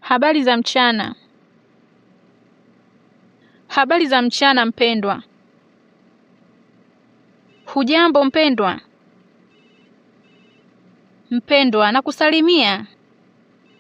Habari za mchana. Habari za mchana mpendwa. Hujambo mpendwa? Mpendwa, nakusalimia.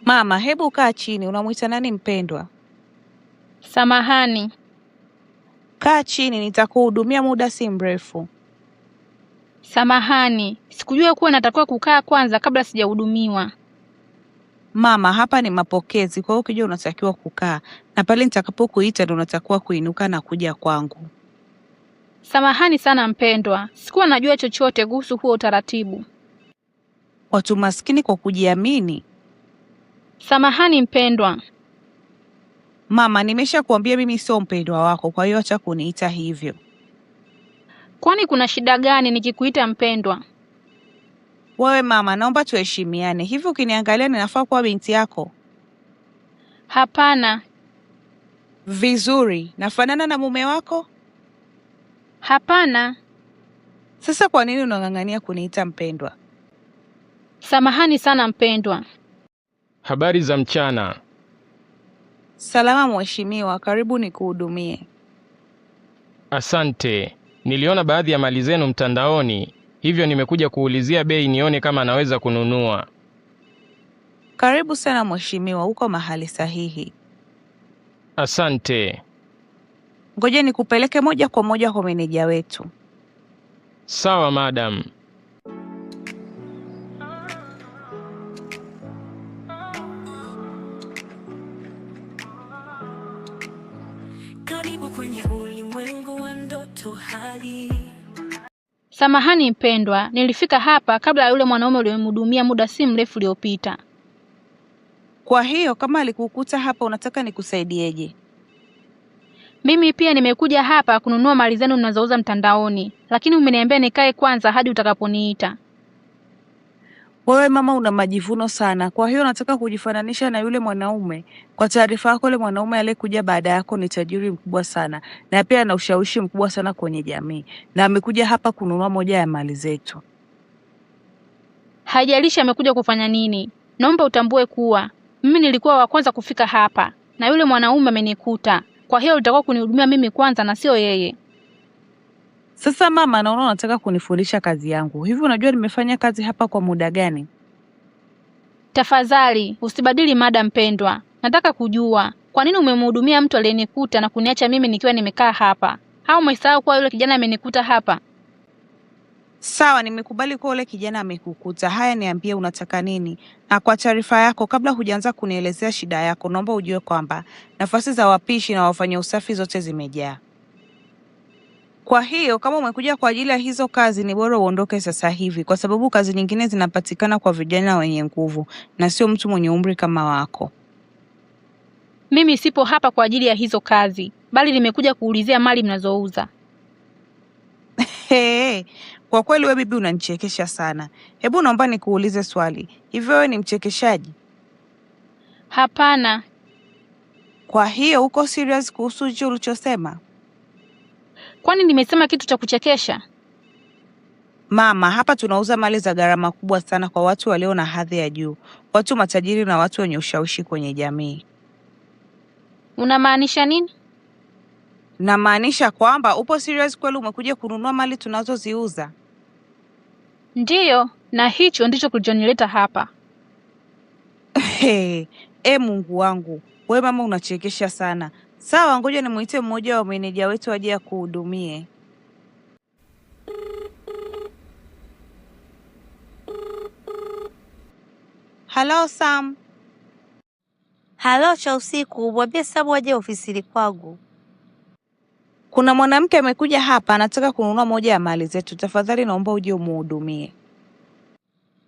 Mama, hebu kaa chini. Unamuita nani mpendwa? Samahani. Kaa chini, nitakuhudumia muda si mrefu. Samahani, sikujua kuwa natakiwa kukaa kwanza kabla sijahudumiwa. Mama, hapa ni mapokezi, kwa hiyo ukija unatakiwa kukaa, na pale nitakapokuita ndio unatakiwa kuinuka na kuja kwangu. Samahani sana mpendwa, sikuwa najua chochote kuhusu huo utaratibu. Watu maskini kwa kujiamini. Samahani mpendwa. Mama, nimeshakuambia mimi sio mpendwa wako, kwa hiyo acha kuniita hivyo. Kwani kuna shida gani nikikuita mpendwa? Wewe mama, naomba tuheshimiane. Hivi ukiniangalia ninafaa kuwa binti yako? Hapana. Vizuri, nafanana na mume wako? Hapana. Sasa kwa nini unang'ang'ania kuniita mpendwa? Samahani sana mpendwa. Habari za mchana. Salama mheshimiwa, karibu nikuhudumie. Asante. Niliona baadhi ya mali zenu mtandaoni, hivyo nimekuja kuulizia bei nione kama naweza kununua. Karibu sana mheshimiwa, uko mahali sahihi. Asante. Ngoja nikupeleke moja kwa moja kwa meneja wetu. Sawa madam. Karibu kwenye ulimwengu wa ndoto hadi. Samahani mpendwa, nilifika hapa kabla ya yule mwanaume uliyemhudumia muda si mrefu uliopita. Kwa hiyo kama alikukuta hapa unataka nikusaidieje? Mimi pia nimekuja hapa kununua mali zenu mnazouza mtandaoni, lakini umeniambia nikae kwanza hadi utakaponiita. Wewe mama una majivuno sana, kwa hiyo unataka kujifananisha na yule mwanaume. Kwa taarifa yako, yule mwanaume aliyekuja baada yako ni tajiri mkubwa sana, na pia ana ushawishi mkubwa sana kwenye jamii, na amekuja hapa kununua moja ya mali zetu. Haijalishi amekuja kufanya nini, naomba utambue kuwa mimi nilikuwa wa kwanza kufika hapa na yule mwanaume amenikuta. Kwa hiyo utakuwa kunihudumia mimi kwanza na sio yeye. Sasa mama, naona unataka kunifundisha kazi yangu. Hivi unajua nimefanya kazi hapa kwa muda gani? Tafadhali usibadili mada mpendwa. Nataka kujua kwa nini umemhudumia mtu aliyenikuta na kuniacha mimi nikiwa nimekaa hapa? Au umesahau kuwa yule kijana amenikuta hapa? Sawa, nimekubali kuwa yule kijana amekukuta. Haya, niambie unataka nini? Na kwa taarifa yako, kabla hujaanza kunielezea shida yako, naomba ujue kwamba nafasi za wapishi na wafanya usafi zote zimejaa. Kwa hiyo kama umekuja kwa ajili ya hizo kazi, ni bora uondoke sasa hivi, kwa sababu kazi nyingine zinapatikana kwa vijana wenye nguvu na sio mtu mwenye umri kama wako. Mimi sipo hapa kwa ajili ya hizo kazi, bali nimekuja kuulizia mali mnazouza. Hey, kwa kweli wewe bibi unanichekesha sana. Hebu naomba nikuulize swali. Hivi wewe ni mchekeshaji? Hapana. Kwa hiyo uko serious kuhusu hicho ulichosema? Kwani nimesema kitu cha kuchekesha? Mama, hapa tunauza mali za gharama kubwa sana kwa watu walio na hadhi ya juu, watu matajiri na watu wenye ushawishi kwenye jamii. Unamaanisha nini? Namaanisha kwamba upo serious kweli umekuja kununua mali tunazoziuza? Ndiyo, na hicho ndicho kilichonileta hapa. Hey, Mungu wangu, wewe mama unachekesha sana. Sawa, ngoja nimuite mmoja wa meneja wetu aje akuhudumie. Hello Sam. Halo cha usiku, mwambie Samu aje ofisini kwangu. Kuna mwanamke amekuja hapa anataka kununua moja ya mali zetu. Tafadhali naomba uje umuhudumie.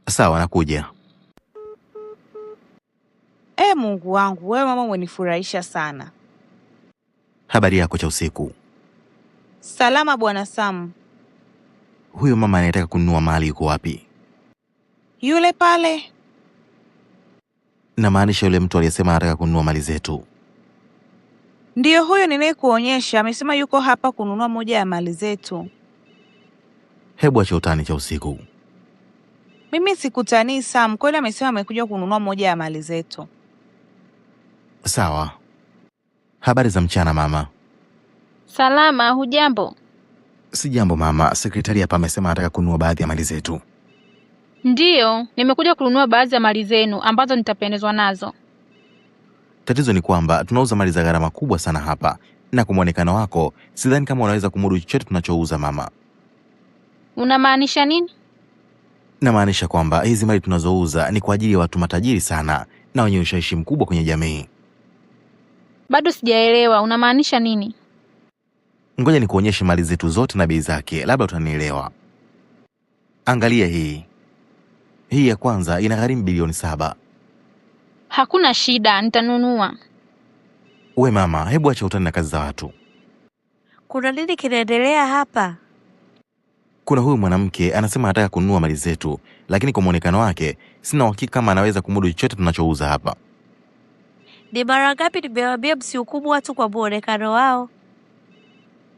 Sawa, nakuja. Mungu wangu, wewe mama umenifurahisha sana. Habari yako cha usiku? Salama bwana Sam. Huyo mama anayetaka kununua mali yuko wapi? Yule pale. Namaanisha yule mtu aliyesema anataka kununua mali zetu. Ndiyo huyo ninayekuonyesha, amesema yuko hapa kununua moja ya mali zetu. Hebu acha utani cha usiku. Mimi sikutanii Sam, kweli amesema amekuja kununua moja ya mali zetu. Sawa. Habari za mchana mama. Salama, hujambo? Si jambo mama, sekretari hapa amesema anataka kununua baadhi ya mali zetu. Ndiyo, nimekuja kununua baadhi ya mali zenu ambazo nitapendezwa nazo. Tatizo ni kwamba tunauza mali za gharama kubwa sana hapa, na kwa muonekano wako sidhani kama unaweza kumudu chochote tunachouza mama. Unamaanisha nini? Namaanisha kwamba hizi mali tunazouza ni kwa ajili ya watu matajiri sana na wenye ushawishi mkubwa kwenye jamii. Bado sijaelewa, unamaanisha nini? Ngoja nikuonyeshe mali zetu zote na bei zake, labda utanielewa. Angalia hii. Hii ya kwanza inagharimu bilioni 7. Hakuna shida, nitanunua. We mama, hebu acha utani na kazi za watu. Kuna nini kinaendelea hapa? Kuna huyu mwanamke anasema anataka kununua mali zetu, lakini kwa muonekano wake sina uhakika kama anaweza kumudu chochote tunachouza hapa. Ni mara ngapi nimewaambia msihukumu watu kwa muonekano wao?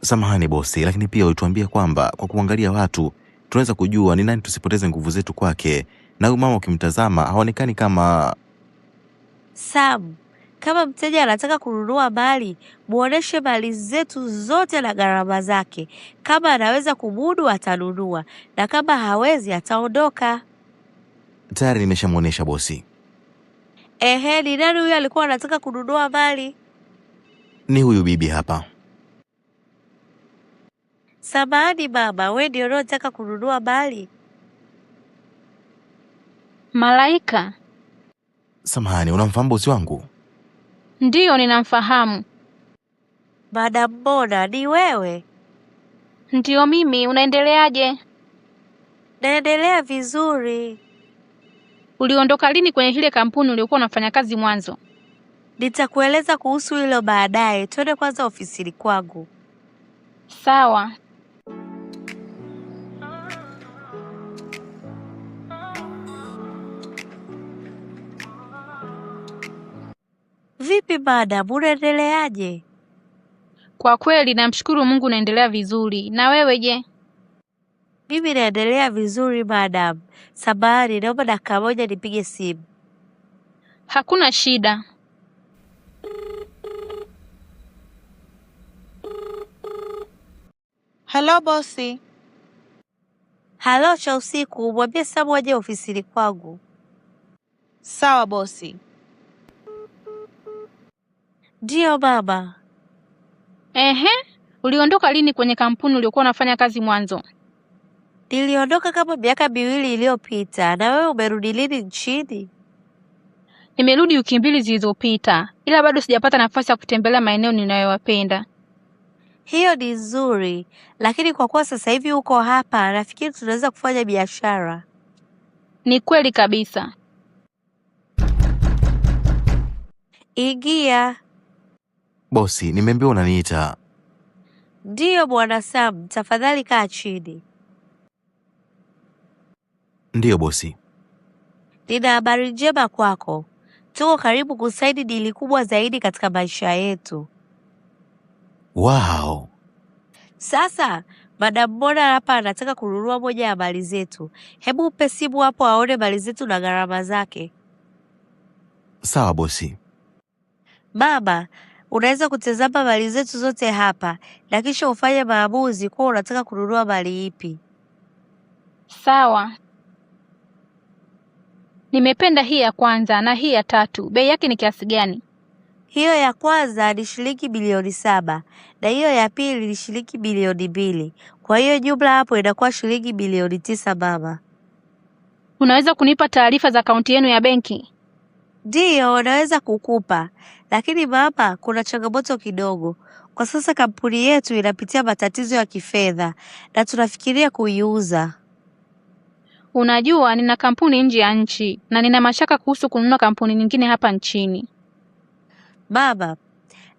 Samahani bosi, lakini pia ulituambia kwamba kwa kuangalia watu tunaweza kujua ni nani tusipoteze nguvu zetu kwake, na huyu mama ukimtazama haonekani kama... Sam, kama mteja anataka kununua mali, muoneshe mali zetu zote na gharama zake. Kama anaweza kumudu atanunua, na kama hawezi ataondoka. Tayari nimeshamuonesha bosi. Ehe, ni nani huyu alikuwa anataka kununua mali? Ni huyu bibi hapa. Samahani mama, wewe ndio unataka kununua mali? Malaika? Samahani, unamfahamu bosi wangu? Ndiyo, ninamfahamu. Madam Mona, ni wewe? Ndiyo mimi, unaendeleaje? Naendelea vizuri. Uliondoka lini kwenye ile kampuni uliokuwa unafanya kazi mwanzo? Nitakueleza kuhusu hilo baadaye. Twende kwanza ofisini kwangu. Sawa. Vipi madam, unaendeleaje? Kwa kweli namshukuru Mungu naendelea vizuri. Na wewe je? Mimi naendelea vizuri madam. Samahani, naomba dakika moja nipige simu. Hakuna shida. Hello bosi. Halo cha usiku, mwambie Samu aje ofisini kwangu. Sawa bosi. Ndiyo mama. Ehe, uliondoka lini kwenye kampuni uliokuwa unafanya kazi mwanzo? Niliondoka kama miaka 2 iliyopita. Na wewe umerudi lini nchini? Nimerudi wiki 2 zilizopita, ila bado sijapata nafasi ya kutembelea maeneo ninayowapenda. Hiyo ni nzuri, lakini kwa kuwa sasa hivi uko hapa, nafikiri tunaweza kufanya biashara. Ni kweli kabisa. Ingia. Bosi, nimeambiwa unaniita. Ndiyo bwana Sam, tafadhali kaa chini. Ndiyo bosi. Nina habari njema kwako. Tuko karibu kusaini dili kubwa zaidi katika maisha yetu. Wow. Sasa, Madam Mona hapa anataka kununua moja ya mali zetu. Hebu upe simu hapo aone mali zetu na gharama zake. Sawa bosi. Baba, unaweza kutazama mali zetu zote hapa na kisha ufanye maamuzi kuwa unataka kununua mali ipi. Sawa. Nimependa hii ya kwanza na hii ya tatu. Bei yake ni kiasi gani? Hiyo ya kwanza ni shilingi bilioni 7 na hiyo ya pili ni shilingi bilioni 2. Kwa hiyo jumla hapo inakuwa shilingi bilioni 9 baba. Unaweza kunipa taarifa za akaunti yenu ya benki? Ndiyo, naweza kukupa. Lakini baba, kuna changamoto kidogo. Kwa sasa kampuni yetu inapitia matatizo ya kifedha na tunafikiria kuiuza. Unajua nina kampuni nje ya nchi na nina mashaka kuhusu kununua kampuni nyingine hapa nchini. Baba,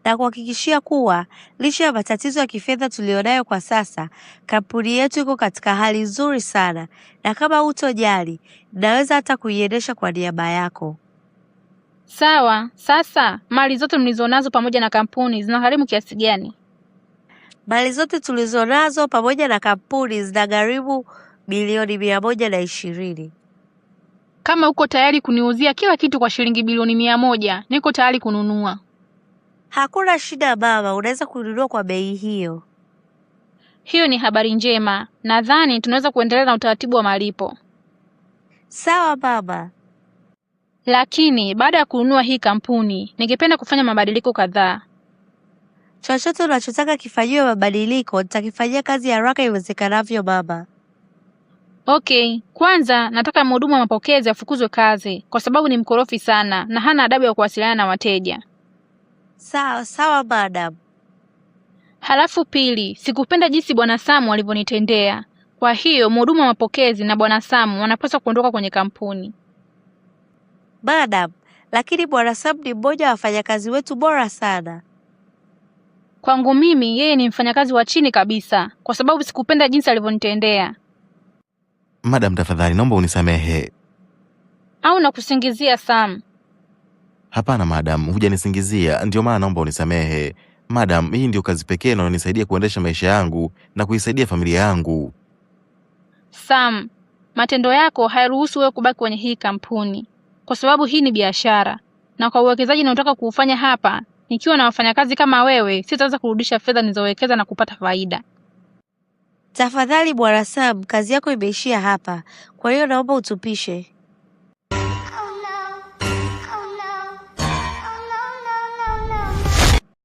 na kuhakikishia kuwa licha ya matatizo ya kifedha tulionayo kwa sasa, kampuni yetu iko katika hali nzuri sana, na kama hutojali, naweza hata kuiendesha kwa niaba yako. Sawa, sasa mali zote mlizonazo pamoja na kampuni zinagharimu kiasi gani? Mali zote tulizonazo pamoja na kampuni zinagharimu bilioni 120. Kama uko tayari kuniuzia kila kitu kwa shilingi bilioni 100, niko tayari kununua. Hakuna shida baba, unaweza kununua kwa bei hiyo. Hiyo ni habari njema. Nadhani tunaweza kuendelea na utaratibu wa malipo. Sawa baba. Lakini baada ya kununua hii kampuni, ningependa kufanya mabadiliko kadhaa. Chochote unachotaka kifanyiwe mabadiliko, nitakifanyia kazi haraka iwezekanavyo baba. Okay, kwanza nataka mhudumu wa mapokezi afukuzwe kazi kwa sababu ni mkorofi sana na hana adabu ya kuwasiliana na wateja. Sawa madam. Halafu pili, sikupenda jinsi Bwana Samu alivyonitendea. Kwa hiyo mhudumu wa mapokezi na Bwana Samu wanapaswa kuondoka kwenye kampuni. Madam, lakini Bwana Samu ni mmoja wa wafanyakazi wetu bora sana. Kwangu mimi yeye ni mfanyakazi wa chini kabisa kwa sababu sikupenda jinsi alivyonitendea. Madam, tafadhali naomba unisamehe. Au nakusingizia Sam? Hapana madam, hujanisingizia, ndio maana naomba unisamehe. Madam, hii ndio kazi pekee inayonisaidia kuendesha maisha yangu na kuisaidia familia yangu. Sam, matendo yako hayaruhusu wewe kubaki kwenye hii kampuni kwa sababu hii ni biashara, na kwa uwekezaji naotaka kuufanya hapa, nikiwa na wafanyakazi kama wewe, sitaweza kurudisha fedha nilizowekeza na kupata faida. Tafadhali Bwana Sam, kazi yako imeishia hapa. Kwa hiyo naomba utupishe.